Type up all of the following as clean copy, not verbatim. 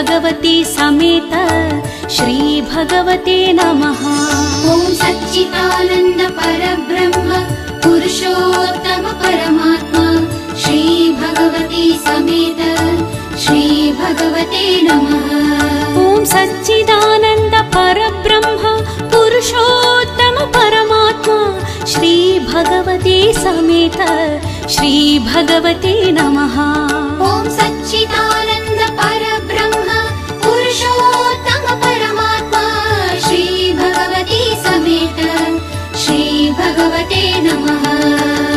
भगवती समेत श्री भगवते नमः। ॐ सच्चिदानन्द परब्रह्म पुरुषोत्तम परमात्मा श्री भगवती समेत श्री भगवते नमः। ॐ सच्चिदानन्द परब्रह्म पुरुषोत्तम परमात्मा श्री भगवते समेत श्री भगवते नमः। ॐ सच्चिदानन्द परब्रह्म पुरुषोत्तम परमात्मा श्री भगवती समेत श्री भगवते नमः।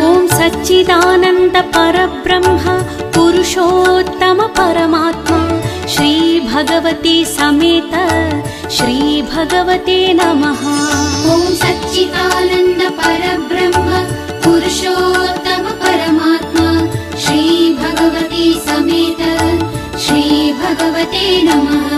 ॐ सच्चिदानन्द परब्रह्म पुरुषोत्तम परमात्मा श्री भगवती समेत श्री भगवते नमः। ॐ सच्चिदानन्द परब्रह्म पुरुषोत्तम परमात्मा श्री भगवती समेत श्री भगवते नमः।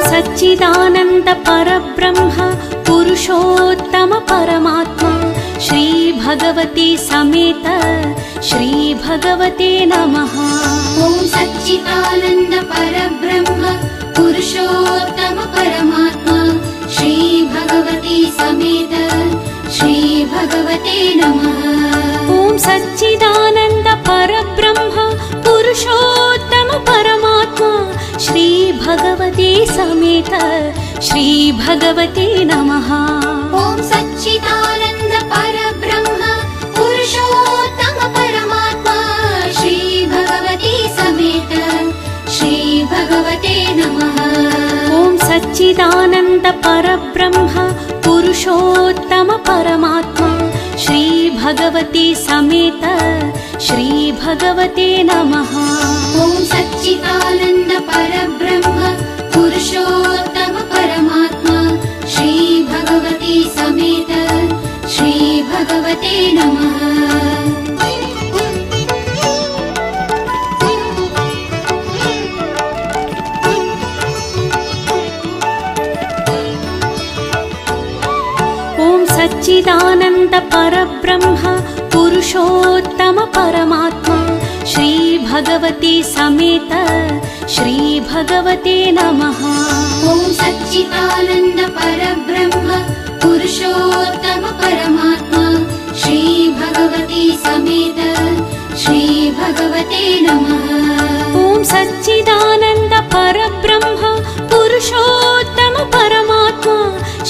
सच्चिदानन्द परब्रह्म पुरुषोत्तम परमात्मा श्री भगवती समेत श्री भगवते नमः। ॐ सच्चिदानन्द परब्रह्म पुरुषोत्तम परमात्मा श्री भगवती समेत श्री भगवते नमः। ॐ सच्चिदानन्द परब्रह्म पुरुषोत्तम परमात्मा श्री भगवते समेत श्री भगवते नमः। ॐ सच्चिदानन्द परब्रह्म पुरुषोत्तम परमात्मा श्री भगवती समेत श्री भगवते नमः। ॐ सच्चिदानन्द परब्रह्म पुरुषोत्तम परमात्मा श्री भगवती समेत श्री भगवते नमः। ॐ सच्चिदानन्द परब्रह्म पुरुषोत्तम परमात्मा श्री भगवती समेत श्री भगवते नमः। ॐ सच्चिदानन्द परब्रह्म पुरुषोत्तम परमात्मा श्री भगवती समेत श्री भगवते नमः। ॐ सच्चिदानन्द परब्रह्म पुरुषोत्तम परमात्मा श्री भगवती समेत श्री भगवते नमः। ॐ सच्चिदानन्द परब्रह्म पुरुषोत्तम परमात्मा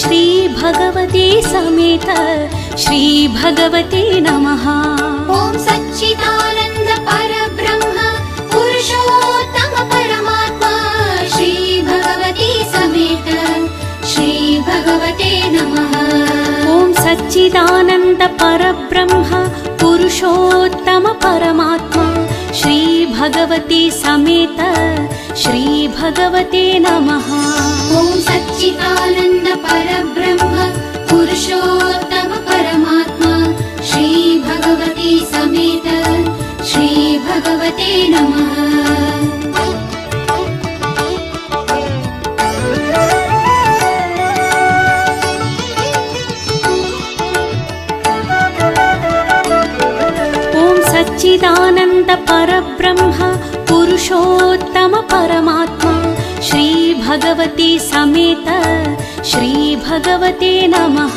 श्री भगवते समेत श्री भगवते नमः। ॐ सच्चिदानन्द परब्रह्म पुरुषोत्तम परमात्मा श्री भगवती समेत श्री भगवते नमः। ॐ सच्चिदानन्द परब्रह्म पुरुषोत्तम परमात्मा श्री भगवती समेत श्री भगवते नमः। ॐ सच्चिदानन्द परब्रह्म पुरुषोत्तम परमात्मा श्री भगवती समेत श्री भगवते नमः। ॐ सच्चिदानन्द परब्रह्म पुरुषोत्तम परमात्मा श्री भगवती समेत श्री भगवते नमः।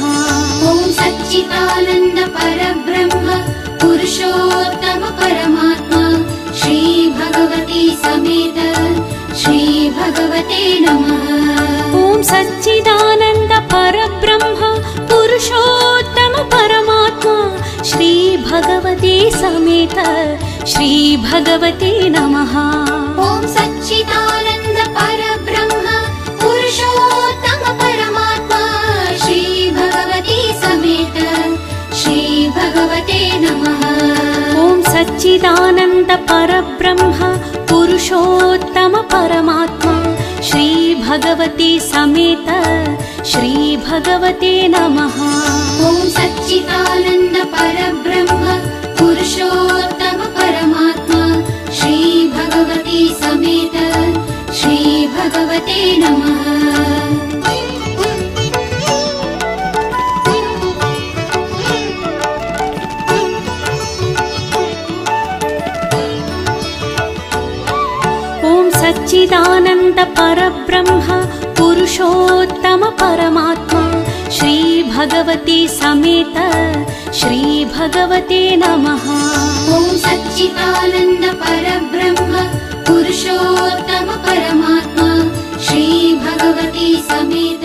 ॐ सच्चिदानन्द परब्रह्म पुरुषोत्तम परमात्मा श्री भगवती समेत श्री भगवते नमः। ॐ सच्चिदानन्द परब्रह्म पुरुषोत्तम परमात्मा श्री भगवते समेत श्री भगवते नमः। ॐ सच्चिदानन्द परब्रह्म पुरुषोत्तम परमात्मा श्री भगवती समेत श्री भगवते नमः। ॐ सच्चिदानन्द परब्रह्म पुरुषोत्तम परमात्मा श्री भगवती समेत श्री भगवते नमः। ॐ सच्चिदानन्द परब्रह्म पुरुषोत्तम परमात्मा श्री भगवती समेत श्री भगवते नमः। सच्चिदानन्द परब्रह्म पुरुषोत्तम परमात्मा श्री भगवती समेत श्री भगवते नमः। ॐ सच्चिदानन्द परब्रह्म पुरुषोत्तम परमात्मा श्री भगवती समेत